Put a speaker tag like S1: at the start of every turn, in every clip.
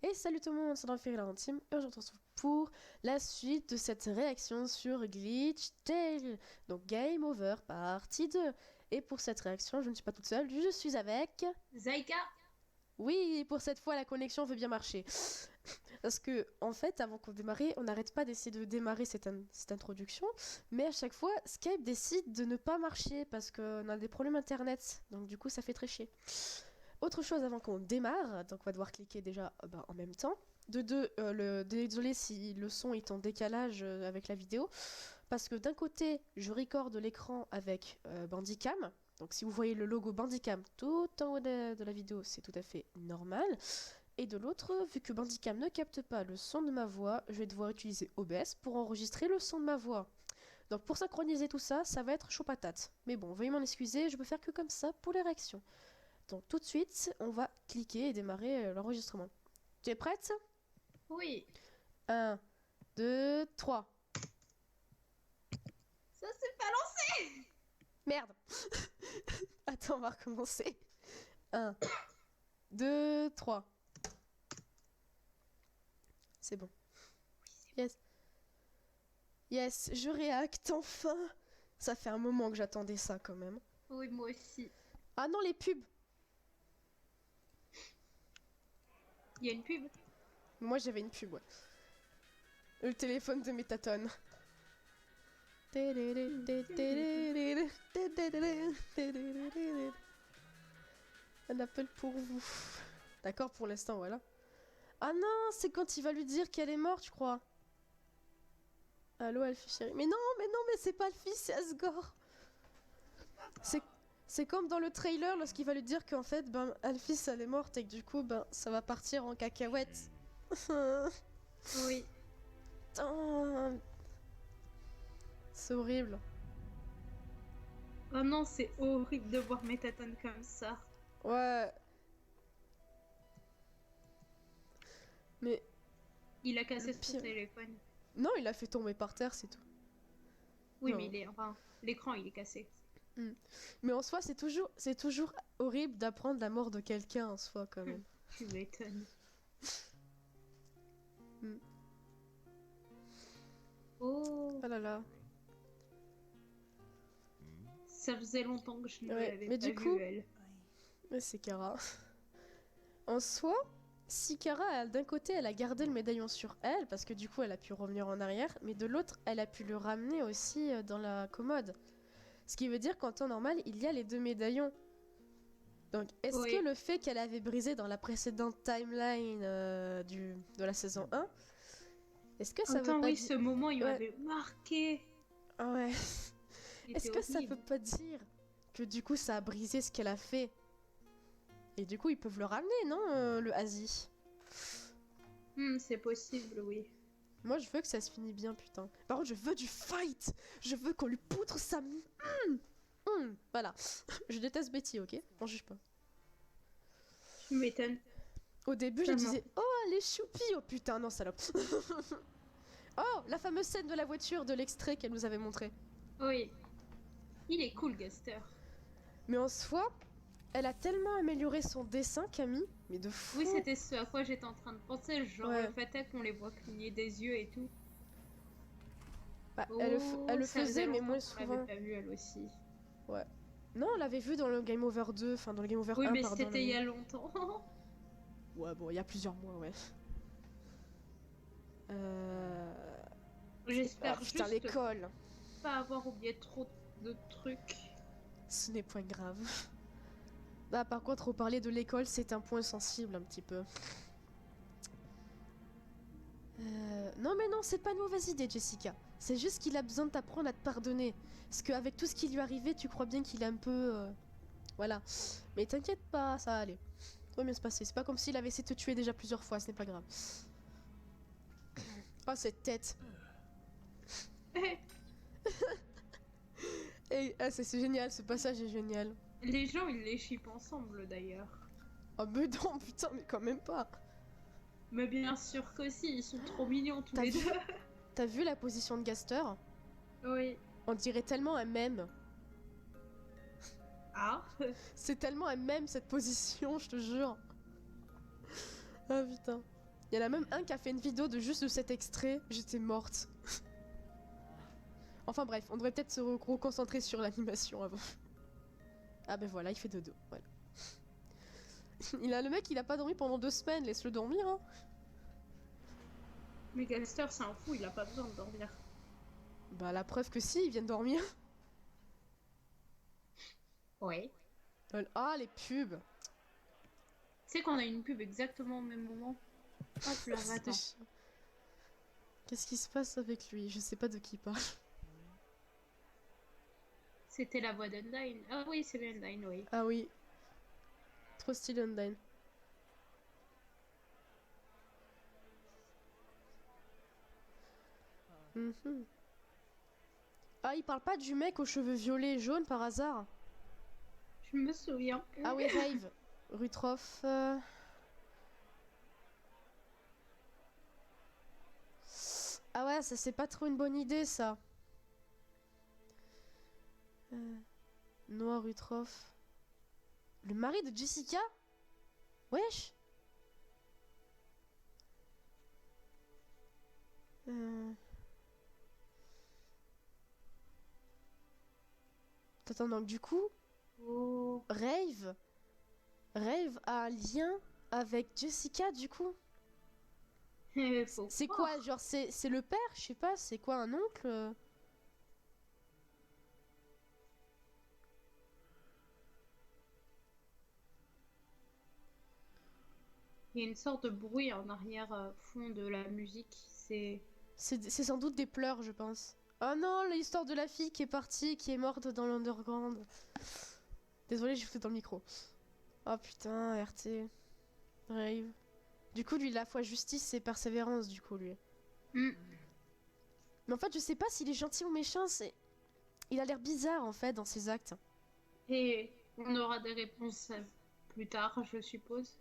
S1: Et salut tout le monde, c'est l'Enfer et l'Intime, et aujourd'hui on se retrouve pour la suite de cette réaction sur Glitch Tale. Donc Game Over partie 2. Et pour cette réaction, je ne suis pas toute seule, je suis avec...
S2: Zaika.
S1: Oui, pour cette fois la connexion veut bien marcher. Parce que, en fait, avant qu'on démarre, on n'arrête pas d'essayer de démarrer cette introduction, mais à chaque fois, Skype décide de ne pas marcher parce qu'on a des problèmes internet, donc du coup ça fait très chier. Autre chose avant qu'on démarre, donc on va devoir cliquer déjà en même temps. De deux, désolé si le son est en décalage avec la vidéo, parce que d'un côté, je recorde l'écran avec Bandicam. Donc si vous voyez le logo Bandicam tout en haut de la vidéo, c'est tout à fait normal. Et de l'autre, vu que Bandicam ne capte pas le son de ma voix, je vais devoir utiliser OBS pour enregistrer le son de ma voix. Donc pour synchroniser tout ça, ça va être chaud patate. Mais bon, veuillez m'en excuser, je peux faire que comme ça pour les réactions. Donc tout de suite, on va cliquer et démarrer l'enregistrement. Tu es prête?
S2: Oui.
S1: 1, 2, 3.
S2: Ça s'est pas lancé.
S1: Merde. Attends, on va recommencer. 1, 2, 3. C'est bon. Yes. Yes, je réacte enfin. Ça fait un moment que j'attendais ça quand même.
S2: Oui, moi aussi.
S1: Ah non, les pubs.
S2: Il y a une pub.
S1: Moi j'avais une pub, ouais. Le téléphone de Métatone. Un appel pour vous. D'accord, pour l'instant, voilà. Ah non, c'est quand il va lui dire qu'elle est morte, je crois. Allô, Alfie chérie. Mais non, mais c'est pas Alfie, c'est Asgore. C'est comme dans le trailer lorsqu'il va lui dire qu'en fait, Alfie, elle est morte et que du coup, ça va partir en cacahuète.
S2: Oui.
S1: Putain. C'est horrible.
S2: Oh non, c'est horrible de voir Métatone comme ça.
S1: Ouais. Mais
S2: Il a cassé
S1: le
S2: son
S1: pire...
S2: téléphone.
S1: Non, il l'a fait tomber par terre, c'est tout.
S2: Oui,
S1: Non.
S2: mais l'écran il est cassé.
S1: Mais en soi, c'est toujours horrible d'apprendre la mort de quelqu'un en soi, quand même.
S2: Tu m'étonnes. Oh.
S1: Oh là là.
S2: Ça faisait longtemps que je ne
S1: Ouais,
S2: l'avais
S1: mais
S2: pas
S1: du coup...
S2: vue, elle.
S1: Mais c'est Kara. En soi, si Kara, d'un côté, elle a gardé le médaillon sur elle, parce que du coup, elle a pu revenir en arrière, mais de l'autre, elle a pu le ramener aussi dans la commode. Ce qui veut dire qu'en temps normal, il y a les deux médaillons. Donc, est-ce que le fait qu'elle avait brisé dans la précédente timeline de la saison 1, est-ce que ça veut pas
S2: oui,
S1: dire...
S2: ce moment, il m'avait marqué.
S1: Ah ouais. Est-ce que ça
S2: horrible.
S1: veut pas dire que du coup, ça a brisé ce qu'elle a fait? Et du coup, ils peuvent le ramener, non, le Asie?
S2: C'est possible, oui.
S1: Moi, je veux que ça se finisse bien, putain. Par contre, je veux du fight. Je veux qu'on lui poutre sa... Voilà. Je déteste Betty, ok? On juge pas.
S2: Tu m'étonnes.
S1: Au début, je disais, oh, elle est choupie. Oh putain, non, salope. Oh, la fameuse scène de la voiture de l'extrait qu'elle nous avait montré.
S2: Oui. Il est cool, Gaster.
S1: Mais en soi, elle a tellement amélioré son dessin, Camille, mais de fou.
S2: Oui, c'était ce à quoi j'étais en train de penser, genre le fait qu'on les voit cligner des yeux et tout.
S1: Bah, elle le faisait, mais moins souvent.
S2: On l'avait pas vu, elle aussi.
S1: Ouais. Non, on l'avait vu dans le Game Over 2, enfin dans le Game Over 1,
S2: oui, mais
S1: pardon.
S2: c'était il y a longtemps.
S1: Ouais, bon, il y a plusieurs mois, ouais.
S2: J'espère juste
S1: l'école.
S2: Pas avoir oublié trop de trucs.
S1: Ce n'est point grave. Bah, par contre, reparler de l'école, c'est un point sensible un petit peu. Non mais non, c'est pas une mauvaise idée, Jessica. C'est juste qu'il a besoin de t'apprendre à te pardonner. Parce qu'avec tout ce qui lui est arrivé, tu crois bien qu'il est un peu... Voilà. Mais t'inquiète pas, ça va aller. Ça va bien se passer. C'est pas comme s'il avait essayé de te tuer déjà plusieurs fois, ce n'est pas grave. Oh, cette tête. Et, c'est génial, ce passage est génial.
S2: Les gens, ils les chippent ensemble, d'ailleurs.
S1: Oh mais non, putain, mais quand même pas.
S2: Mais bien sûr que si, ils sont trop mignons tous les deux.
S1: T'as vu la position de Gaster?
S2: Oui.
S1: On dirait tellement un mème.
S2: Ah.
S1: C'est tellement un mème cette position, je te jure. Ah putain. Il y en a même un qui a fait une vidéo de juste de cet extrait. J'étais morte. Enfin bref, on devrait peut-être se reconcentrer sur l'animation avant. Ah ben voilà, il fait dodo. Voilà. Le mec, il a pas dormi pendant 2 semaines. Laisse-le dormir, hein.
S2: Mais Galster, c'est un fou, il a pas besoin de dormir.
S1: Bah la preuve que si, il vient de dormir.
S2: Ouais.
S1: Ah, les pubs.
S2: Tu sais qu'on a une pub exactement au même moment. Ah, tu l'as
S1: C'était
S2: raté.
S1: chiant. Qu'est-ce qui se passe avec lui? Je sais pas de qui il parle.
S2: C'était la voix d'Undyne. Ah oui, c'est l'Undyne, oui.
S1: Ah oui. Trop stylé Undyne. Mhm. Ah, il parle pas du mec aux cheveux violets et jaunes par hasard?
S2: Je me souviens.
S1: Ah oui, Rave. Rutroff. Ah ouais, ça c'est pas trop une bonne idée ça. Noah Rutroff. Le mari de Jessica? Wesh. Attends, donc du coup,
S2: Oh.
S1: Rave a un lien avec Jessica du coup?
S2: Faut
S1: C'est
S2: croire.
S1: quoi? Genre c'est le père? Je sais pas, c'est quoi un oncle?
S2: Il y a une sorte de bruit en arrière-fond de la musique.
S1: C'est sans doute des pleurs, je pense. Oh non, l'histoire de la fille qui est partie, qui est morte dans l'underground. Désolée, j'ai fait dans le micro. Oh putain, RT. Rave. Du coup, lui, il a la foi justice et persévérance, du coup, lui.
S2: Hmm.
S1: Mais en fait, je sais pas s'il est gentil ou méchant, c'est... Il a l'air bizarre, en fait, dans ses actes.
S2: Et on aura des réponses plus tard, je suppose.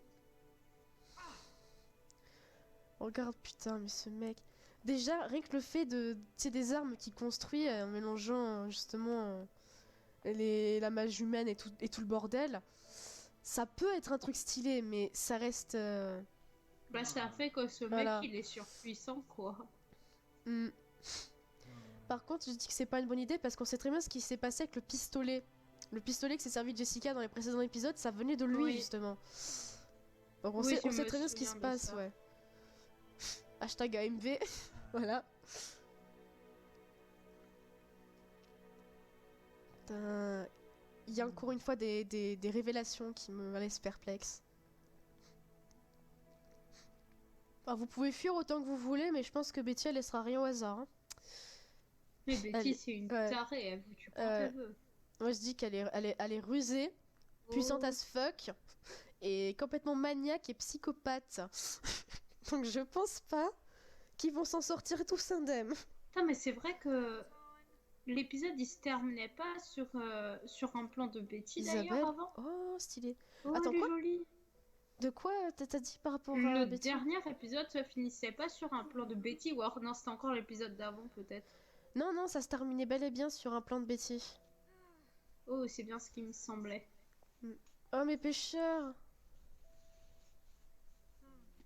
S1: Regarde, putain, mais ce mec... Déjà, rien que le fait de... Tu sais, des armes qu'il construit en mélangeant, justement, la mage humaine et tout le bordel, ça peut être un truc stylé, mais ça reste...
S2: Bah, ça fait que ce mec,
S1: Voilà.
S2: il est surpuissant, quoi.
S1: Hmm. Par contre, je dis que c'est pas une bonne idée parce qu'on sait très bien ce qui s'est passé avec le pistolet. Le pistolet que s'est servi Jessica dans les précédents épisodes, ça venait de lui,
S2: Oui.
S1: justement. Donc
S2: Oui,
S1: on
S2: je
S1: sait
S2: me
S1: très bien ce qui se
S2: souviens de
S1: passe,
S2: ça.
S1: ouais. Hashtag AMV, voilà. Putain. Il y a encore une fois des révélations qui me laissent perplexe. Enfin, vous pouvez fuir autant que vous voulez, mais je pense que Betty elle laissera rien au hasard, hein.
S2: Mais Betty,
S1: Elle-
S2: c'est une
S1: ouais.
S2: tarée, elle veut tu prends tes vœux.
S1: Moi je dis elle est rusée, puissante
S2: Oh.
S1: as fuck, et complètement maniaque et psychopathe. Donc je pense pas qu'ils vont s'en sortir tous indemnes.
S2: Putain, mais c'est vrai que l'épisode, il se terminait pas sur un plan de Betty, d'ailleurs,
S1: Isabelle?
S2: avant.
S1: Oh, stylé.
S2: Oh,
S1: Attends,
S2: elle est
S1: quoi?
S2: jolie.
S1: De quoi t'as dit par rapport
S2: Le
S1: à Betty?
S2: dernier épisode se finissait pas sur un plan de Betty, ou alors non, c'était encore l'épisode d'avant, peut-être.
S1: Non, non, ça se terminait bel et bien sur un plan de Betty.
S2: Oh, c'est bien ce qui me semblait.
S1: Oh, mes pêcheurs!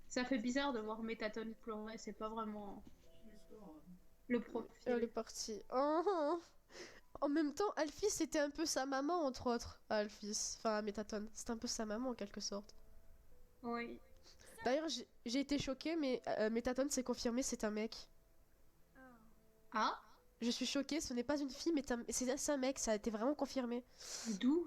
S2: Ça fait bizarre de voir Métatone pleurer, c'est pas vraiment le profil.
S1: Elle est partie. Oh, oh. En même temps, Alphys c'était un peu sa maman, entre autres. Alphys, enfin, Métatone. C'était un peu sa maman, en quelque sorte.
S2: Oui.
S1: D'ailleurs, j'ai été choquée, mais Métatone s'est confirmé, c'est un mec.
S2: Ah,
S1: Je suis choquée, ce n'est pas une fille, mais c'est un mec, ça a été vraiment confirmé.
S2: d'où?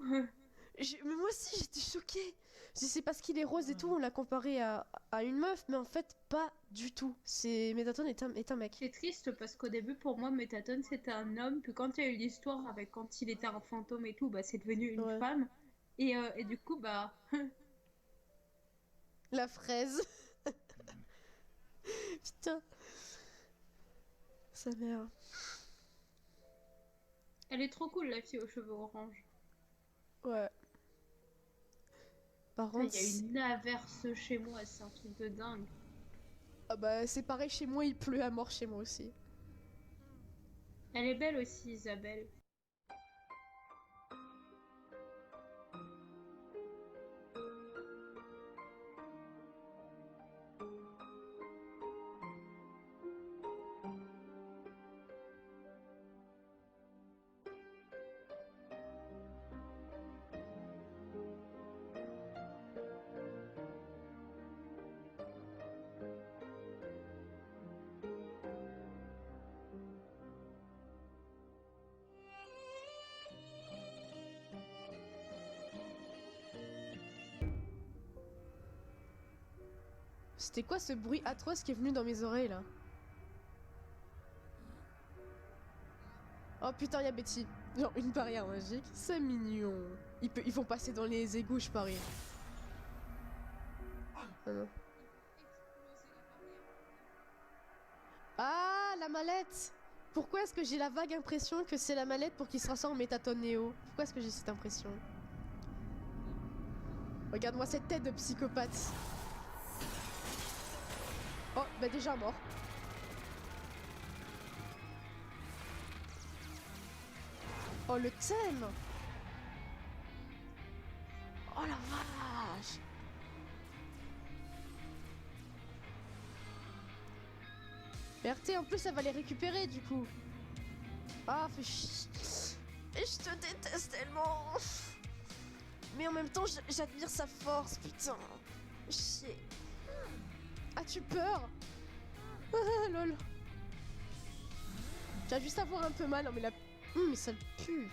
S1: Mais moi aussi, j'étais choquée. Je dis, c'est parce qu'il est rose et tout, on l'a comparé à une meuf, mais en fait, pas du tout. Métatone est un mec.
S2: C'est triste parce qu'au début, pour moi, Métatone c'était un homme, puis quand il y a eu l'histoire avec quand il était un fantôme et tout, bah c'est devenu une
S1: Ouais.
S2: femme. Et du coup, bah.
S1: La fraise. Putain. Sa mère.
S2: Elle est trop cool, la fille aux cheveux orange.
S1: Ouais. Par
S2: Il
S1: contre,
S2: y a une averse chez moi, c'est un truc de dingue.
S1: ah bah, c'est pareil chez moi, il pleut à mort chez moi aussi.
S2: Elle est belle aussi, Isabelle.
S1: C'était quoi ce bruit atroce qui est venu dans mes oreilles là? Oh putain, y'a Betty. Genre une barrière magique. C'est mignon. Ils vont passer dans les égouts, je parie. Ah non. Ah, la mallette! Pourquoi est-ce que j'ai la vague impression que c'est la mallette pour qu'il se transforme en Métatone Néo? Pourquoi est-ce que j'ai cette impression? Regarde-moi cette tête de psychopathe. Oh, bah déjà mort. Oh, le thème! Oh la vache! Mais RT, en plus, elle va les récupérer du coup. Ah, fais chier. Et je te déteste tellement. Mais en même temps, j'admire sa force, putain. Chier. As-tu peur? Ah, lol. Tu vas juste avoir un peu mal. Non, mais la... mais ça le pue.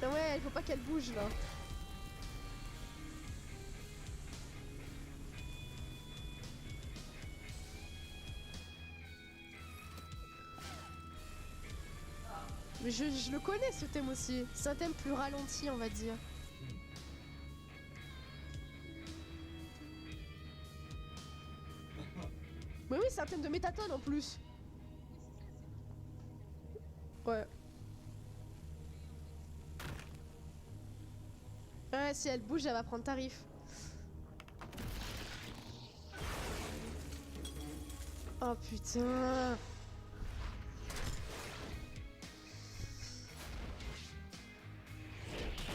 S1: Ah ouais, il faut pas qu'elle bouge, là. Mais je le connais, ce thème aussi. C'est un thème plus ralenti, on va dire. Mais oui, c'est un thème de Métatone en plus. Ouais. Ouais, si elle bouge, elle va prendre tarif. Oh putain.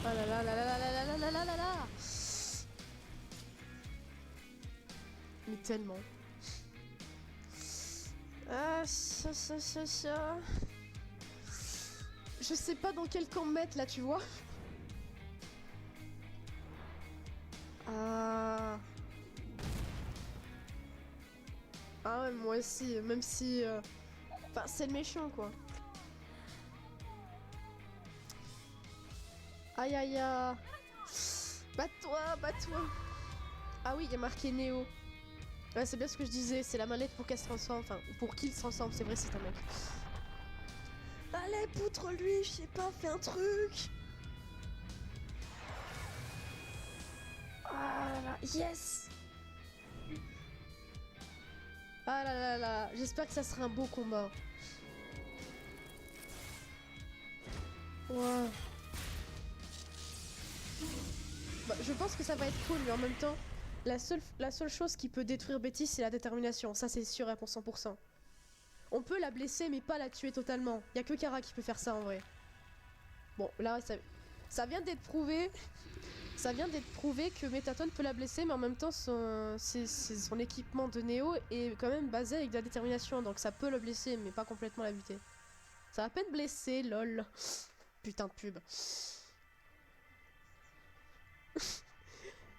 S1: Oh là là là là là là là là là là là. Mais tellement. Ah, ça. Je sais pas dans quel camp me mettre là, tu vois. Ah. Ah ouais, moi aussi, même si... Enfin, c'est le méchant, quoi. Aïe aïe aïe. Bats-toi, bats-toi. Ah oui, il y a marqué Néo. Ouais, c'est bien ce que je disais, c'est la mallette pour qu'elle se transforme, enfin, pour qu'il se transforme, c'est vrai, c'est un mec. Allez, poutre-lui, je sais pas, fais un truc. Ah là là, yes. Ah là là là, j'espère que ça sera un beau combat. Ouais. Bah, je pense que ça va être cool, mais en même temps, la seule chose qui peut détruire Betty, c'est la détermination. Ça, c'est sûr à pour 100%. On peut la blesser, mais pas la tuer totalement. Y a que Kara qui peut faire ça en vrai. Bon, là, ça vient d'être prouvé. Ça vient d'être prouvé que Métatone peut la blesser, mais en même temps, son équipement de Néo est quand même basé avec de la détermination. Donc ça peut le blesser, mais pas complètement la buter. Ça va à peine blesser, lol. Putain de pub.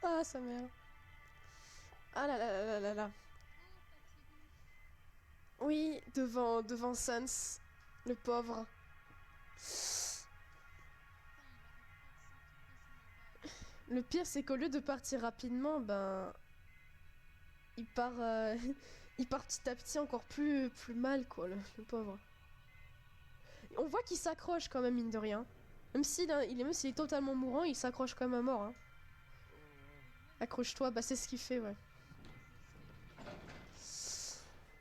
S1: Ah, sa mère. Ah là là là là là là. Oui, devant Sans, le pauvre. Le pire, c'est qu'au lieu de partir rapidement, ben... Il part... il part petit à petit encore plus mal, quoi, le pauvre. On voit qu'il s'accroche quand même, mine de rien. Même s'il est totalement mourant, il s'accroche quand même à mort. Hein. Accroche-toi, bah c'est ce qu'il fait, ouais.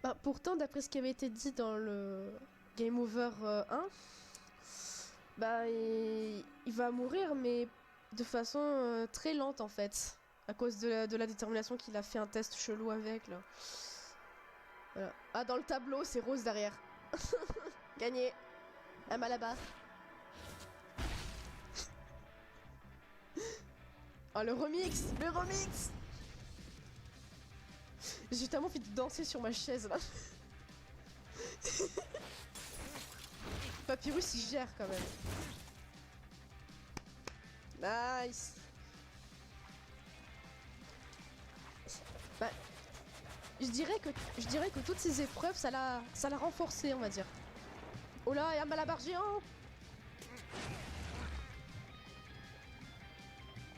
S1: Bah, pourtant, d'après ce qui avait été dit dans le Game Over 1, bah il va mourir, mais de façon très lente en fait. À cause de la détermination qu'il a fait un test chelou avec, là. Voilà. Ah, dans le tableau, c'est rose derrière. Gagné. À Malabar. Oh, le remix! Le remix! J'ai tellement envie de danser sur ma chaise, là. Papyrus, il gère, quand même. Nice! Bah, je dirais que toutes ces épreuves, ça l'a renforcé, on va dire. Oh là, il y a un Malabar géant!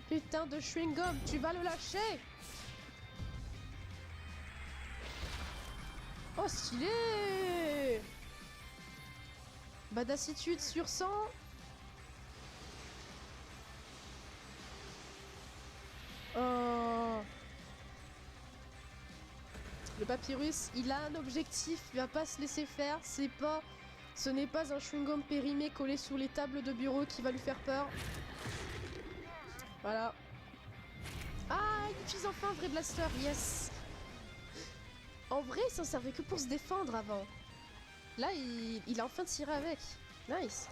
S1: Putain de chewing-gum, tu vas le lâcher! Oh, stylé! Badassitude sur 100. Oh. Le papyrus, il a un objectif, il va pas se laisser faire. Ce n'est pas un chewing-gum périmé collé sur les tables de bureau qui va lui faire peur. Voilà. Ah, il utilise enfin un vrai blaster, yes! En vrai, il s'en servait que pour se défendre avant. Là, il a enfin tiré avec. Nice.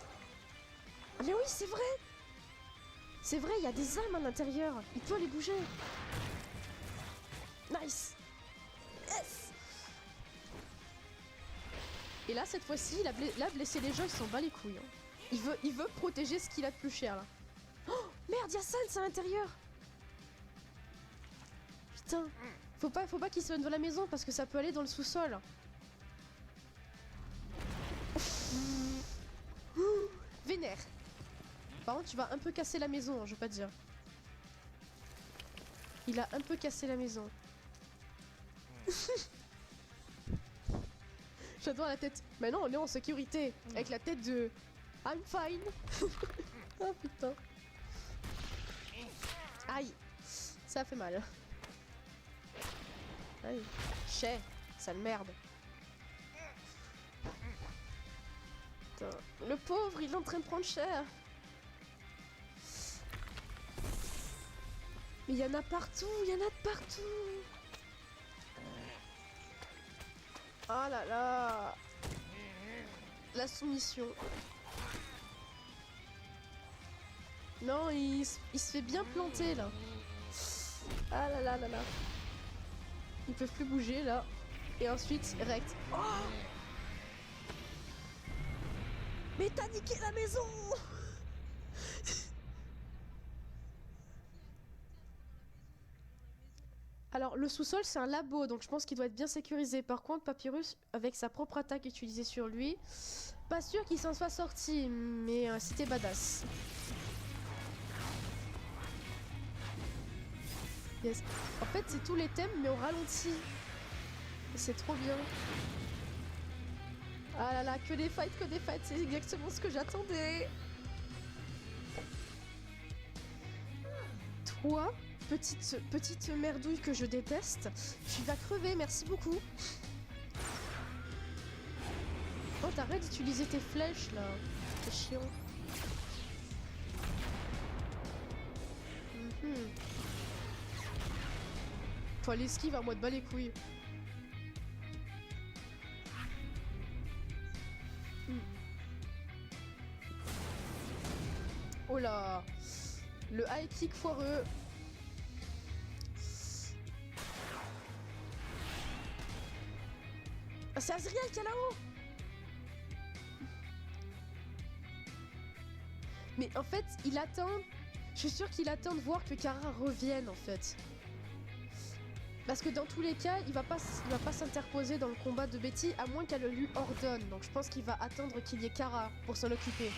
S1: Ah mais oui, c'est vrai! C'est vrai, il y a des armes à l'intérieur. Il peut les bouger. Nice! Yes! Et là, cette fois-ci, il a blessé les gens, il s'en bat les couilles. Hein. Il veut protéger ce qu'il a de plus cher, là. Oh, merde, il y a Sans à l'intérieur! Putain. Faut pas qu'il se mette devant la maison parce que ça peut aller dans le sous-sol. Vénère. Par contre, tu vas un peu casser la maison, hein, je veux pas te dire. Il a un peu cassé la maison. J'adore la tête. Maintenant, on est en sécurité. Avec la tête de... I'm fine. Oh putain. Aïe. Ça fait mal. Aïe. Chais. Sale merde. Putain. Le pauvre, il est en train de prendre cher. Mais il y en a partout, il y en a de partout. Oh là là. La soumission. Non, il se fait bien planter là. Ah là là là là. Ils peuvent plus bouger là. Et ensuite, rect. Oh, mais t'as niqué la maison. Alors, le sous-sol, c'est un labo, donc je pense qu'il doit être bien sécurisé. Par contre, Papyrus, avec sa propre attaque utilisée sur lui, pas sûr qu'il s'en soit sorti, mais c'était badass. Yes. En fait, c'est tous les thèmes, mais au ralenti. C'est trop bien. Ah là là, que des fights, c'est exactement ce que j'attendais. Toi, petite merdouille que je déteste, tu vas crever, merci beaucoup. Oh, t'arrêtes d'utiliser tes flèches là, c'est chiant. Faut aller esquive à moi de bas les couilles. Oh là, le high kick foireux. Ah, c'est Azriel qui est là-haut. Mais en fait, il attend. Je suis sûre qu'il attend de voir que Kara revienne en fait. Parce que dans tous les cas, il va pas s'interposer dans le combat de Betty à moins qu'elle le lui ordonne. Donc je pense qu'il va attendre qu'il y ait Kara pour s'en occuper.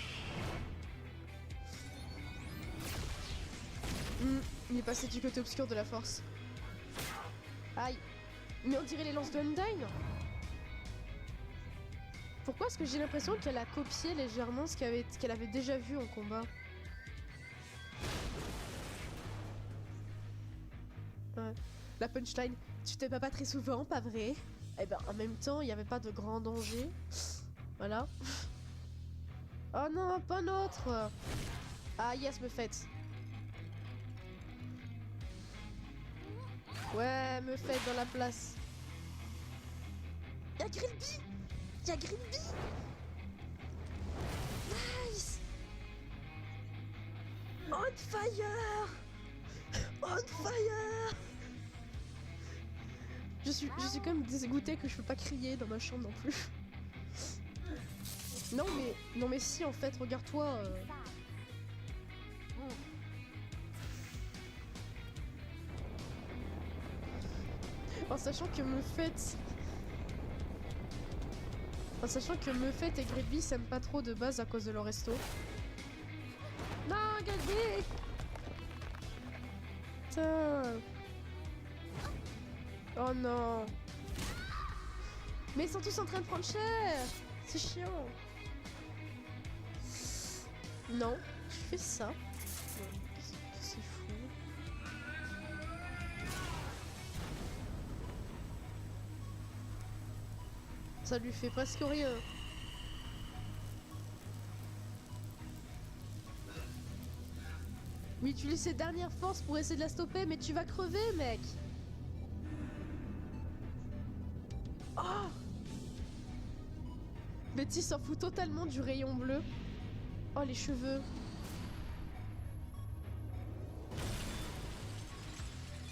S1: Il est passé du côté obscur de la force. Aïe. Mais on dirait les lances de Undyne. Pourquoi est-ce que j'ai l'impression qu'elle a copié légèrement ce qu'elle avait déjà vu en combat? Ouais. La punchline, tu t'es pas très souvent, pas vrai? Eh ben, en même temps, il n'y avait pas de grand danger. Voilà. Oh non, pas un autre. Ah yes, me faites. Ouais, me faites dans la place. Y'a Grillby. Y'a Grillby. Nice. On fire. On fire. Je suis quand même dégoûtée que je peux pas crier dans ma chambre non plus. Non mais si en fait, regarde-toi. En sachant que Mephette et Grillby s'aiment pas trop de base à cause de leur resto. Non, Grillby. putain. Oh non. Mais ils sont tous en train de prendre cher. C'est chiant. Non, je fais ça. C'est fou. Ça lui fait presque rien. Mais tu utilise ses dernières forces pour essayer de la stopper, mais tu vas crever, mec. Oh, Betty s'en fout totalement du rayon bleu. Oh, les cheveux.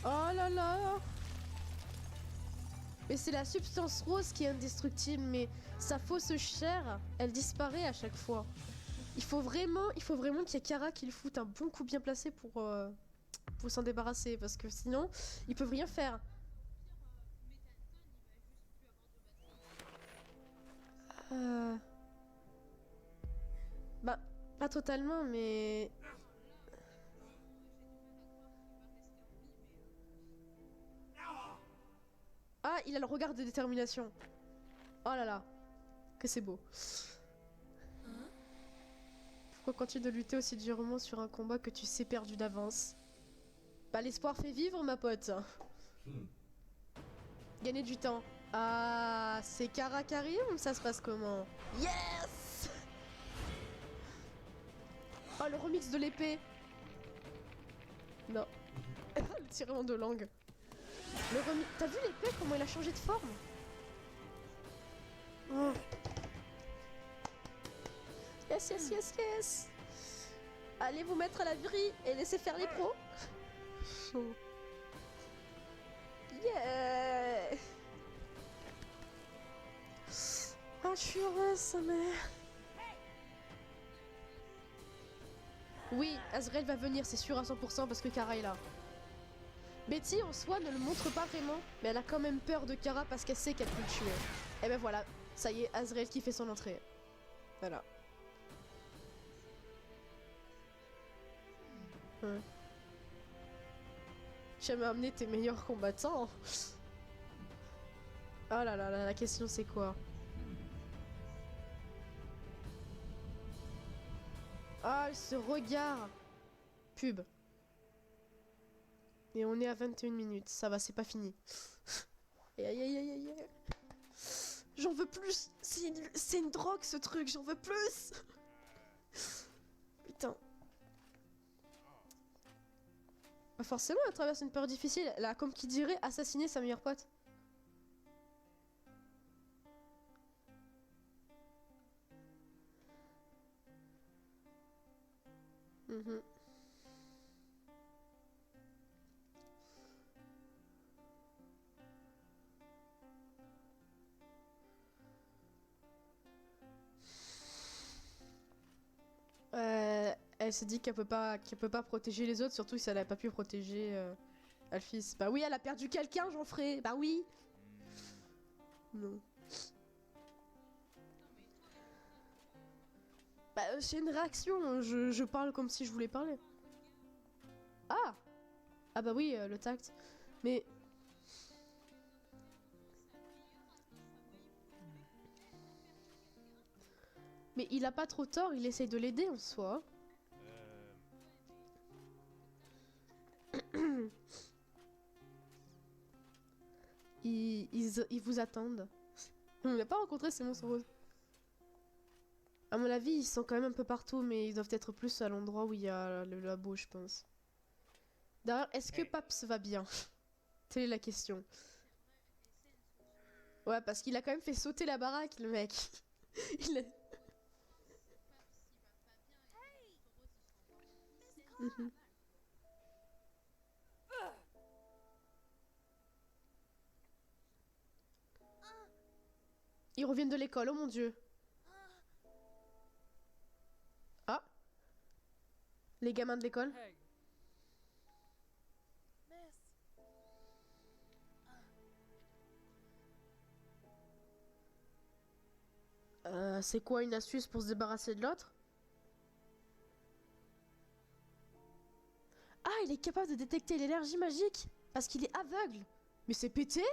S1: Oh là là. Mais c'est la substance rose qui est indestructible, mais sa fausse chair, elle disparaît à chaque fois. Il faut vraiment qu'il y ait Kara qui le foute un bon coup bien placé pour s'en débarrasser, parce que sinon, ils peuvent rien faire. Bah, pas totalement, mais... Ah, il a le regard de détermination. Oh là là, que c'est beau. Pourquoi continuer de lutter aussi durement sur un combat que tu sais perdu d'avance? Bah, l'espoir fait vivre, ma pote. Gagner du temps. Ah, c'est Kara qui arrive ou ça se passe comment? Yes! Oh, le remix de l'épée. Non. Le tirement de langue. Le remix... T'as vu l'épée, comment il a changé de forme? Oh. Yes, yes, yes, yes. Allez vous mettre à la vrille et laissez faire les pros. Chaud. Yeah. Ah, je suis heureuse, sa mère. Oui, Azrael va venir, c'est sûr à 100% parce que Kara est là. Betty, en soi, ne le montre pas vraiment, mais elle a quand même peur de Kara parce qu'elle sait qu'elle peut le tuer. Et ben voilà, ça y est, Azrael qui fait son entrée. Voilà. Ouais. Jamais amené tes meilleurs combattants. Oh là là là, la question c'est quoi? Ah, ce regard. Pub. Et on est à 21 minutes, ça va, c'est pas fini. Aïe aïe aïe aïe aïe. J'en veux plus. C'est une drogue ce truc, j'en veux plus. Putain. Bah forcément, elle traverse une période difficile. Elle a, comme qui dirait, assassiné sa meilleure pote. Mhm. Elle se dit qu'elle peut pas protéger les autres, surtout si elle a pas pu protéger Alphys. Bah oui, elle a perdu quelqu'un, j'en ferai. Bah oui. Non. Bah c'est une réaction, je parle comme si je voulais parler. Ah. Ah bah oui, le tact. Mais... Mais il a pas trop tort, il essaye de l'aider en soi. Ils vous attendent. On n'a pas rencontré ces monstres roses. À mon avis, ils sont quand même un peu partout, mais ils doivent être plus à l'endroit où il y a le labo, je pense. D'ailleurs, est-ce que Paps va bien? Telle est la question. Ouais, parce qu'il a quand même fait sauter la baraque, le mec. Il a... Mhm. Ils reviennent de l'école, oh mon dieu. Ah, les gamins de l'école. C'est quoi une astuce pour se débarrasser de l'autre? Ah, il est capable de détecter l'énergie magique parce qu'il est aveugle. Mais c'est pété?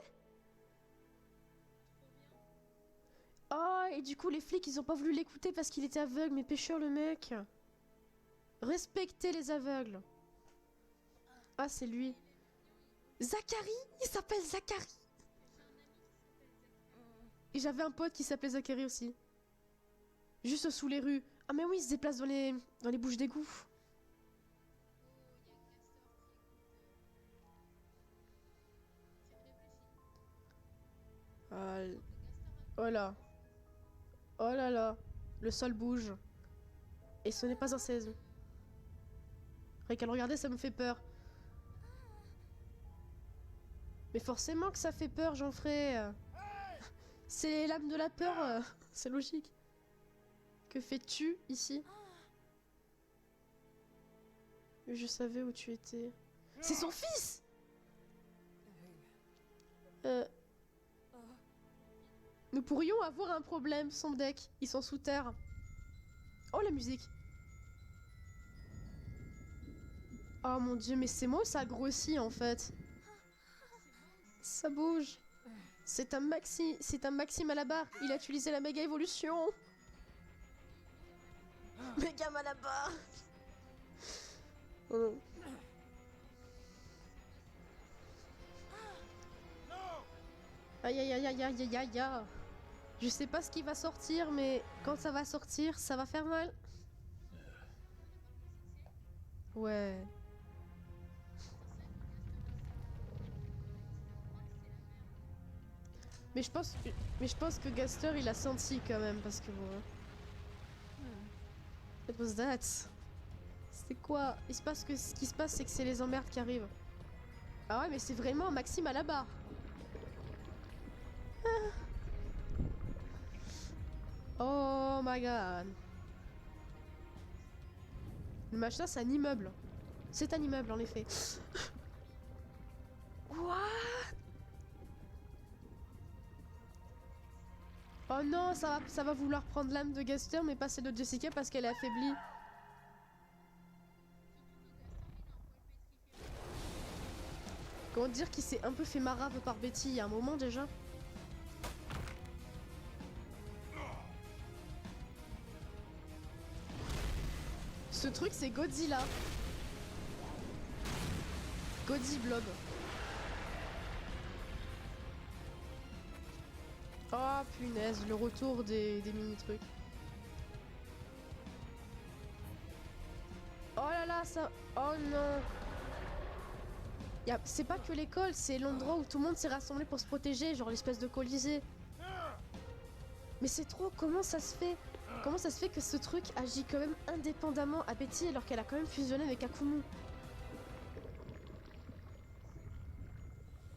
S1: Oh, et du coup, les flics, ils ont pas voulu l'écouter parce qu'il était aveugle. Mais pêcheur, le mec. Respectez les aveugles. Ah, c'est lui. Zachary? Il s'appelle Zachary. Et j'avais un pote qui s'appelait Zachary aussi. Juste sous les rues. Ah mais oui, il se déplace dans les bouches d'égout. Oh là. Oh là là. Le sol bouge. Et ce n'est pas un 16. Rien qu'à le regarder, ça me fait peur. Mais forcément que ça fait peur, Jean-Fré. C'est l'âme de la peur, c'est logique. Que fais-tu ici? Je savais où tu étais. C'est son fils! Nous pourrions avoir un problème, son deck. Ils sont sous terre. Oh, la musique. Oh mon dieu, mais c'est moi ou ça grossit en fait? Ça bouge. C'est un Maxi Malabar. Il a utilisé la méga évolution. Méga Malabar. Oh. Aïe aïe aïe aïe aïe aïe aïe aïe. Je sais pas ce qui va sortir, mais quand ça va sortir, ça va faire mal. Ouais. Mais je pense que Gaster il a senti quand même parce que bon. What was that? C'était quoi? Ce qui se passe, c'est que c'est les emmerdes qui arrivent. Ah ouais, mais c'est vraiment Maxime à la barre. Ah. Oh my god. Le machin, c'est un immeuble. C'est un immeuble en effet. What? Oh non, ça va vouloir prendre l'âme de Gaster, mais pas celle de Jessica parce qu'elle est affaiblie. Comment dire qu'il s'est un peu fait marave par Betty il y a un moment déjà? Ce truc c'est Godzilla. Blob. Oh punaise, le retour des mini-trucs. Oh là là, ça... Oh non. C'est pas que l'école, c'est l'endroit où tout le monde s'est rassemblé pour se protéger, genre l'espèce de colisée. Mais c'est trop, comment ça se fait? Comment ça se fait que ce truc agit quand même indépendamment à Betty alors qu'elle a quand même fusionné avec Akumu?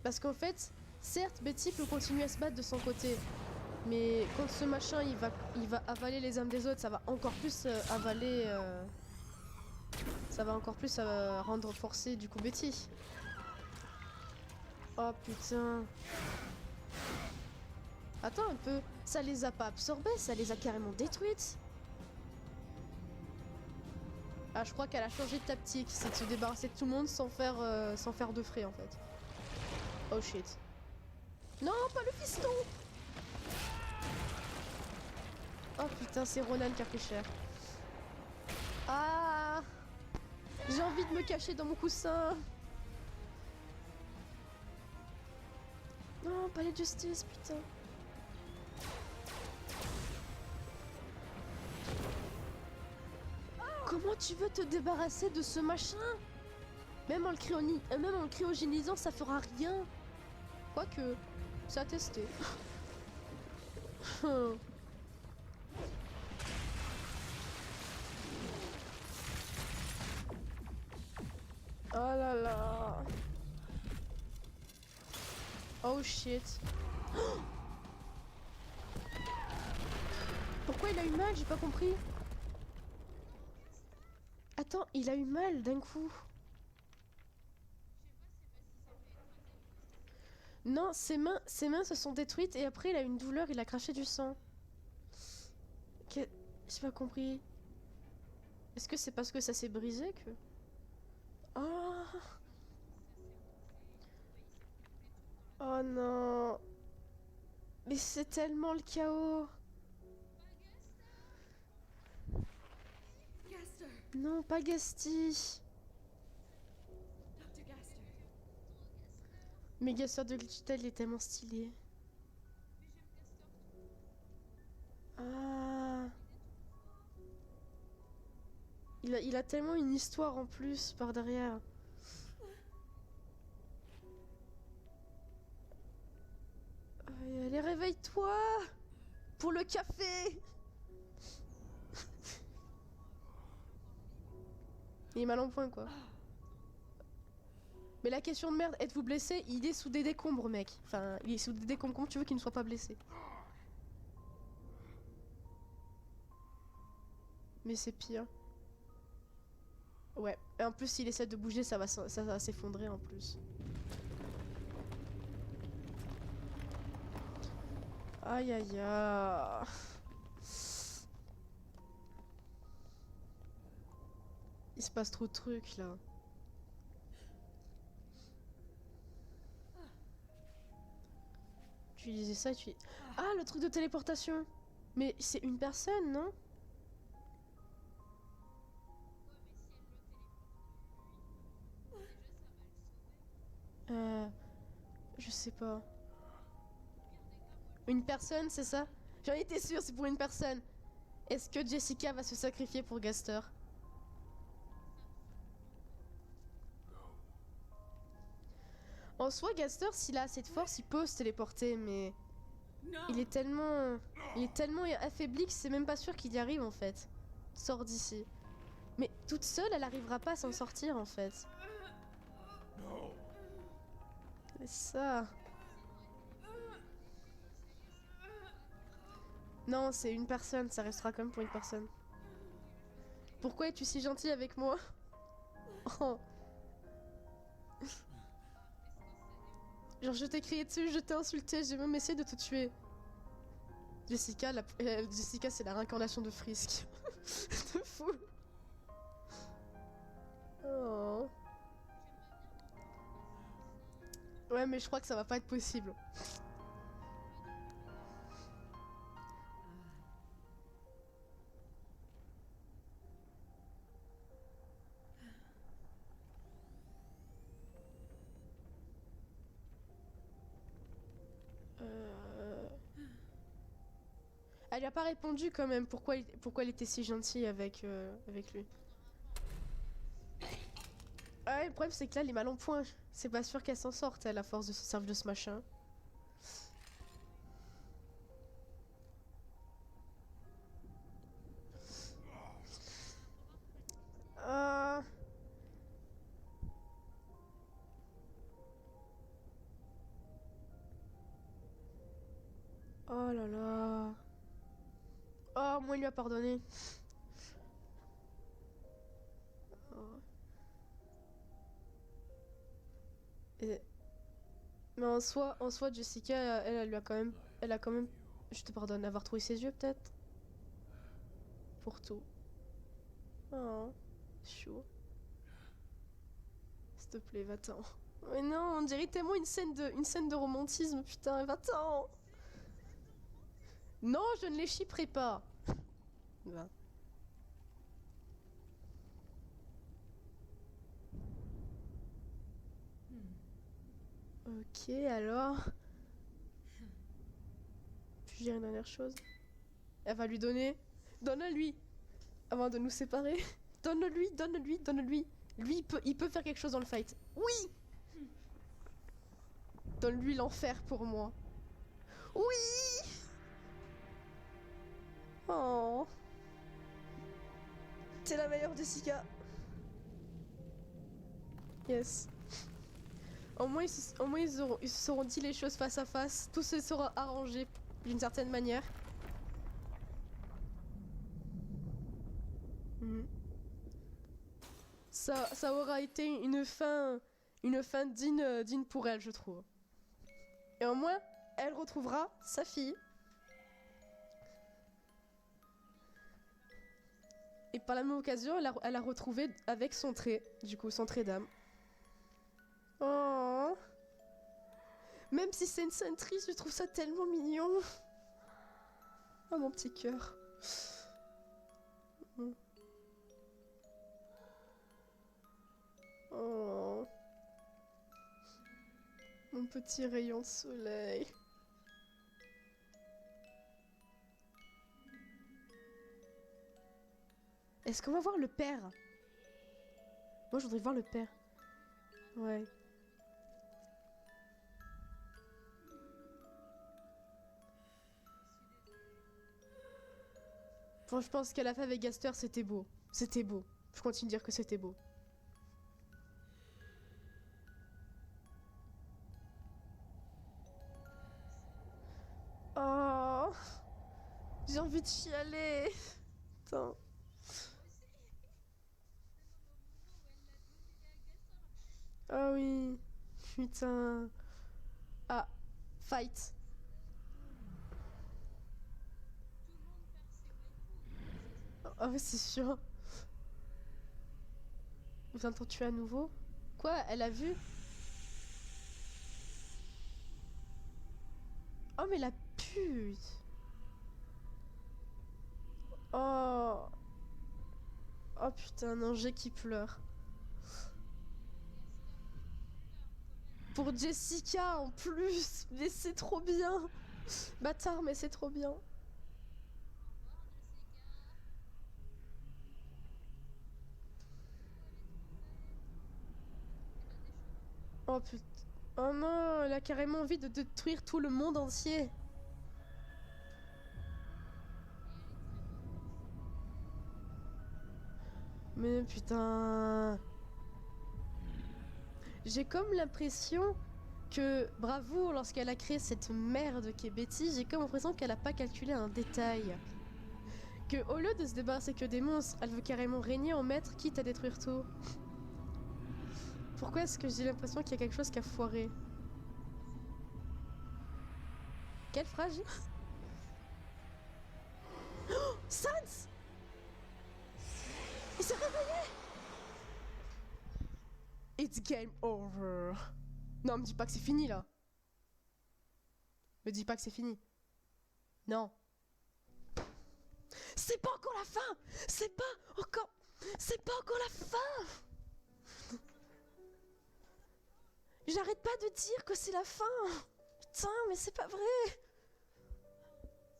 S1: Parce qu'en fait, certes, Betty peut continuer à se battre de son côté. Mais quand ce machin il va avaler les âmes des autres, ça va encore plus avaler... Ça va encore plus rendre forcé du coup Betty. Oh putain. Attends un peu, ça les a pas absorbées, ça les a carrément détruites. Ah, je crois qu'elle a changé de tactique, c'est de se débarrasser de tout le monde sans faire de frais en fait. Oh shit. Non, pas le fiston. Oh putain, c'est Ronan qui a fait cher. Ah, j'ai envie de me cacher dans mon coussin. Non, pas les justice, putain. Comment tu veux te débarrasser de ce machin? Même en le cryogénisant, ça fera rien. Quoique, c'est à tester. Oh là là. Oh shit. Pourquoi il a eu mal? J'ai pas compris. Attends, il a eu mal d'un coup. Non, ses mains se sont détruites et après il a eu une douleur, il a craché du sang. J'ai pas compris. Est-ce que c'est parce que ça s'est brisé que... Oh. Oh non. Mais c'est tellement le chaos.
S3: Gaster!
S1: Non, pas Gasty.
S3: Dr. Gaster.
S1: Mais Gaster de Glitchtel, il est tellement stylé. Ah. Il a tellement une histoire en plus par derrière. Allez, réveille-toi pour le café. Il est mal en point, quoi. Mais la question de merde, êtes-vous blessé? Il est sous des décombres, mec. Enfin, il est sous des décombres. Comment tu veux qu'il ne soit pas blessé? Mais c'est pire. Ouais. Et en plus, s'il essaie de bouger, ça va s'effondrer en plus. Aïe aïe aïe. Il se passe trop de trucs là. Tu disais ça, tu... Ah, le truc de téléportation. Mais c'est une personne, non? Euh... Je sais pas. Une personne, c'est ça? J'en étais sûre, c'est pour une personne. Est-ce que Jessica va se sacrifier pour Gaster? En soi, Gaster, s'il a assez de force, il peut se téléporter, mais...
S3: No!
S1: Il est tellement affaibli que c'est même pas sûr qu'il y arrive en fait. Sors d'ici. Mais toute seule, elle arrivera pas à s'en sortir en fait. C'est ça. Non, c'est une personne, ça restera comme pour une personne. Pourquoi es-tu si gentil avec moi? Oh. Genre je t'ai crié dessus, je t'ai insulté, j'ai même essayé de te tuer. Jessica, Jessica c'est la réincarnation de Frisk. De fou. Oh. Ouais mais je crois que ça va pas être possible. Elle lui a pas répondu quand même pourquoi elle était si gentille avec lui. Ah ouais, le problème c'est que là elle est mal en point. C'est pas sûr qu'elle s'en sorte elle à force de se servir de ce machin. Ah. Oh là là. Oh moi il lui a pardonné. Oh. Et- Mais en soi Jessica elle lui a quand même, elle a quand même, je te pardonne avoir trouvé ses yeux peut-être pour tout. Oh, chou. S'il te plaît, va-t'en. Mais non, on dirait tellement une scène de romantisme, putain, va-t'en. Non, je ne les chipperai pas. Va. Ok, alors. Puis-je dire une dernière chose? Elle va lui donner. Donne-le-lui. Avant de nous séparer. Donne-le-lui, donne-le-lui, donne-le-lui. Lui, il peut faire quelque chose dans le fight. Oui! Donne-lui l'enfer pour moi. Oui! Oh. T'es la meilleure, Jessica. Yes. Au moins ils se seront dit les choses face à face. Tout se sera arrangé d'une certaine manière. Mhm. Ça aura été une fin digne pour elle, je trouve. Et au moins, elle retrouvera sa fille. Et par la même occasion, elle a retrouvé avec son trait, du coup, son trait d'âme. Oh. Même si c'est une scène triste, je trouve ça tellement mignon. Oh mon petit cœur. Oh. Mon petit rayon de soleil. Est-ce qu'on va voir le père? Moi, je voudrais voir le père. Ouais. Bon, je pense qu'à la fin avec Gaster, c'était beau. C'était beau. Je continue de dire que c'était beau. Oh, j'ai envie de chialer. Putain. Ah oui. Putain. Ah, fight. Ah ouais, c'est sûr. Vous entendez tuer à nouveau? Quoi? Elle a vu? Oh, mais la pute. Oh. Oh putain, un ange qui pleure. Pour Jessica en plus. Mais c'est trop bien. Bâtard, mais c'est trop bien. Oh putain. Oh non, elle a carrément envie de détruire tout le monde entier. Mais putain. J'ai comme l'impression que Bravoure, lorsqu'elle a créé cette merde qui est Betty, j'ai comme l'impression qu'elle a pas calculé un détail. Que au lieu de se débarrasser que des monstres, elle veut carrément régner en maître, quitte à détruire tout. Pourquoi est-ce que j'ai l'impression qu'il y a quelque chose qui a foiré? Quelle phrase? Oh, Sans! Il s'est réveillé! It's game over. Non, me dis pas que c'est fini là. Me dis pas que c'est fini. Non. C'est pas encore la fin! C'est pas encore. C'est pas encore la fin! J'arrête pas de dire que c'est la fin! Putain, mais c'est pas vrai!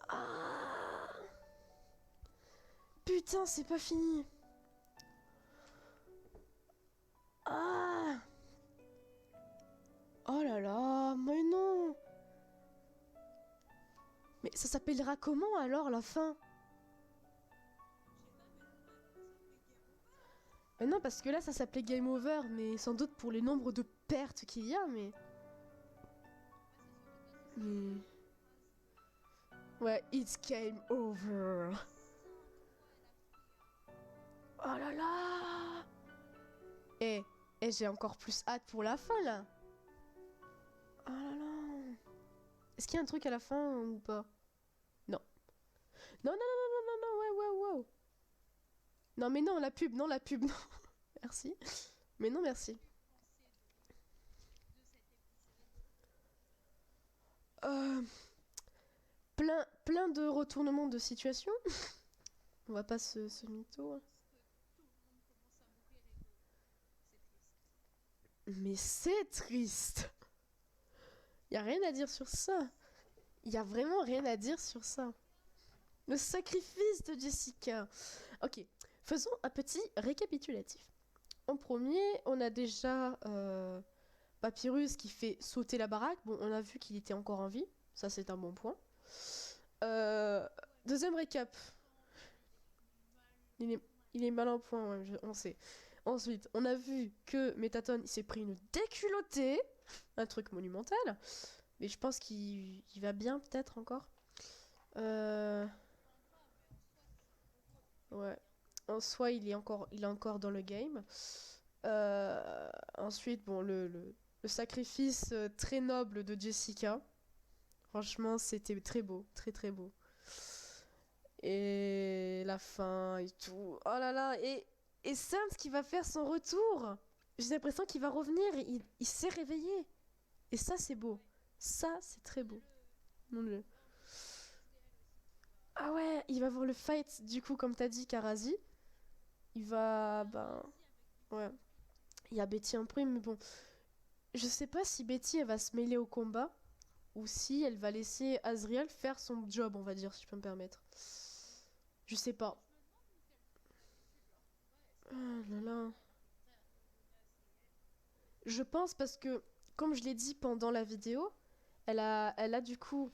S1: Ah. Putain, c'est pas fini! Ah! Oh là là, mais non! Mais ça s'appellera comment alors la fin? Mais non, parce que là ça s'appelait Game Over, mais sans doute pour les nombres de pertes qu'il y a, mais. Mais. Ouais, it's game over! Oh là là! Et j'ai encore plus hâte pour la fin là! Oh là là! Est-ce qu'il y a un truc à la fin ou pas? Non. Non, non, non, non, non, non, ouais, ouais, ouais. Non, mais non, la pub, non, la pub, non. Merci. Mais non, merci. Euh, plein de retournements de situation. On va pas se mytho. Mais c'est triste. Y a rien à dire sur ça. Y a vraiment rien à dire sur ça. Le sacrifice de Jessica. Ok, faisons un petit récapitulatif. En premier, on a déjà Papyrus qui fait sauter la baraque. Bon, on a vu qu'il était encore en vie. Ça, c'est un bon point. Euh, Deuxième récap. Il est mal en point, ouais, on sait. Ensuite, on a vu que Métaton il s'est pris une déculottée. Un truc monumental. Mais je pense qu'il va bien, peut-être encore. Euh... Ouais. En soi, il est encore dans le game. Ensuite, bon, le sacrifice très noble de Jessica. Franchement, c'était très beau, très très beau. Et la fin et tout. Oh là là, et Sans qui va faire son retour. j'ai l'impression qu'il va revenir, il s'est réveillé. Et ça, c'est beau. Ça, c'est très beau. Mon Dieu. Ah ouais, il va voir le fight, du coup, comme t'as dit, Karazi. Il va... Ben... Ouais. Il y a Betty en prime, mais bon. Je sais pas si Betty, elle va se mêler au combat, ou si elle va laisser Azriel faire son job, on va dire, si je peux me permettre. Je sais pas. Ah là là. Je pense parce que, comme je l'ai dit pendant la vidéo, elle a du coup,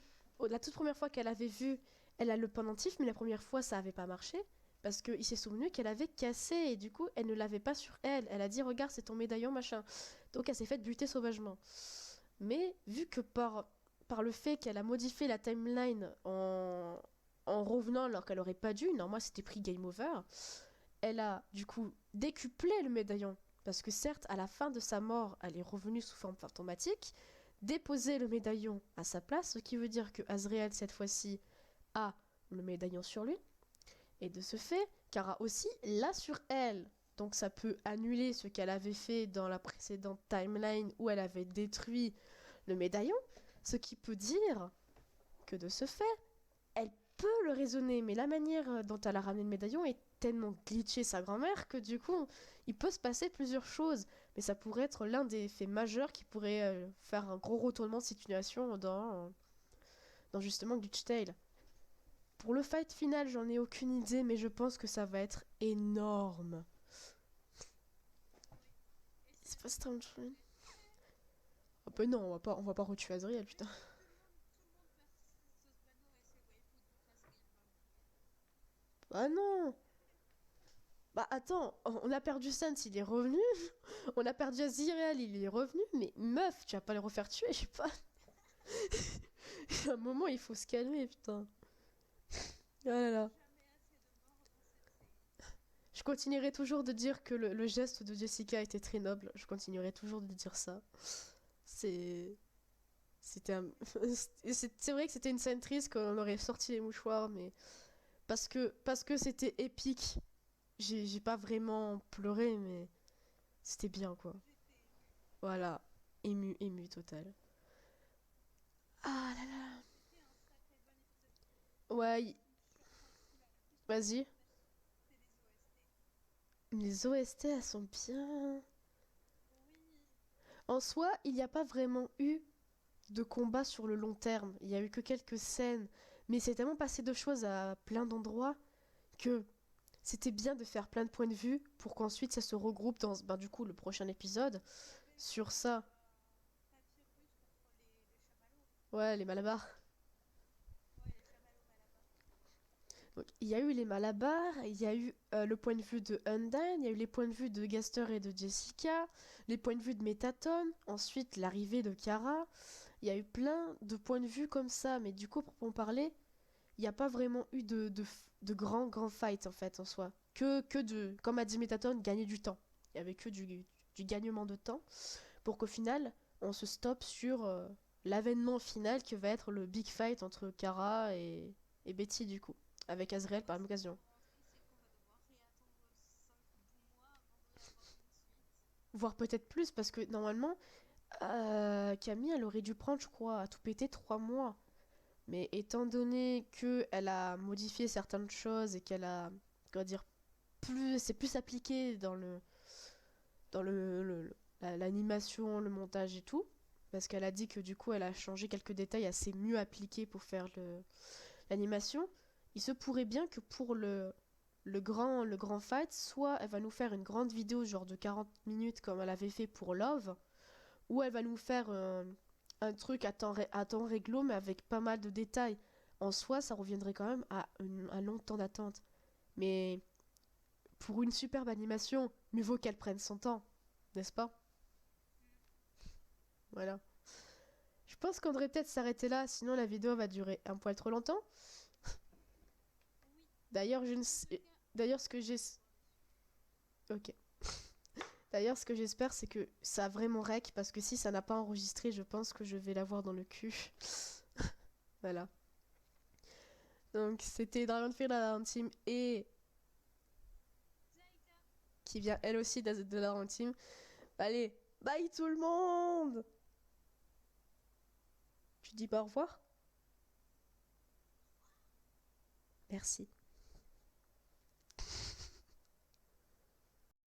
S1: la toute première fois qu'elle avait vu, elle a le pendentif, mais la première fois ça avait pas marché parce qu'il s'est souvenu qu'elle avait cassé et du coup elle ne l'avait pas sur elle. Elle a dit regarde c'est ton médaillon machin. Donc elle s'est faite buter sauvagement. Mais vu que par le fait qu'elle a modifié la timeline en revenant alors qu'elle aurait pas dû, normalement c'était pris game over, elle a du coup décuplé le médaillon. Parce que certes, à la fin de sa mort, elle est revenue sous forme fantomatique, déposer le médaillon à sa place, ce qui veut dire que Azrael, cette fois-ci, a le médaillon sur lui. Et de ce fait, Kara aussi l'a sur elle. Donc ça peut annuler ce qu'elle avait fait dans la précédente timeline où elle avait détruit le médaillon. Ce qui peut dire que de ce fait, elle peut le raisonner, mais la manière dont elle a ramené le médaillon est tellement glitché sa grand-mère que du coup, il peut se passer plusieurs choses. Mais ça pourrait être l'un des faits majeurs qui pourrait faire un gros retournement de situation dans justement Glitch Tale. Pour le fight final, j'en ai aucune idée, mais je pense que ça va être énorme. C'est pas Strange Fruit. Oh bah non, on va pas retuer Azriel, putain. Ah non. Bah attends, on a perdu Sans, il est revenu. On a perdu Azriel, il est revenu. Mais meuf, tu vas pas le refaire tuer, je sais pas. À un moment, il faut se calmer, putain. Ah là là. Je continuerai toujours de dire que le geste de Jessica était très noble. Je continuerai toujours de dire ça. C'est... C'était un... c'est vrai que c'était une scène triste quand on aurait sorti les mouchoirs, mais... Parce que c'était épique. J'ai pas vraiment pleuré, mais... C'était bien, quoi. Voilà. Ému, ému total. Ah là là. Ouais, vas-y. Les OST, elles sont bien. En soi, il n'y a pas vraiment eu de combat sur le long terme. Il y a eu que quelques scènes. Mais c'est tellement passé de choses à plein d'endroits que c'était bien de faire plein de points de vue pour qu'ensuite ça se regroupe dans ben, du coup le prochain épisode sur ça. Ouais, les Malabars. Donc, il y a eu les Malabars, il y a eu le point de vue de Undyne, il y a eu les points de vue de Gaster et de Jessica, les points de vue de Metaton, ensuite l'arrivée de Kara. Il y a eu plein de points de vue comme ça, mais du coup, pour en parler, il n'y a pas vraiment eu de grands fights en fait en soi. Comme a dit Metaton, gagner du temps. Il y avait que du gagnement de temps pour qu'au final, on se stoppe sur l'avènement final que va être le big fight entre Kara et Betty du coup, avec Azrael par la même occasion. Voire peut-être plus parce que normalement, Camille, elle aurait dû prendre, je crois, à tout péter 3 mois. Mais étant donné que elle a modifié certaines choses et qu'elle a, comment dire, c'est plus appliqué dans l'animation, le montage et tout, parce qu'elle a dit que du coup elle a changé quelques détails assez mieux appliqués pour faire l'animation. Il se pourrait bien que pour le grand fight, soit elle va nous faire une grande vidéo genre de 40 minutes comme elle avait fait pour Love, ou elle va nous faire un truc à temps réglo mais avec pas mal de détails. En soi, ça reviendrait quand même à un long temps d'attente. Mais pour une superbe animation, mieux vaut qu'elle prenne son temps, n'est-ce pas? Voilà. Je pense qu'on devrait peut-être s'arrêter là, sinon la vidéo va durer un poil trop longtemps. D'ailleurs, je ne sais... D'ailleurs, ce que j'ai... Ok. D'ailleurs, ce que j'espère, c'est que ça a vraiment rec, parce que si ça n'a pas enregistré, je pense que je vais l'avoir dans le cul. Voilà. Donc, c'était Dragonfire la Team et qui vient elle aussi de la Team. Allez, bye tout le monde! Tu dis pas au revoir? Merci.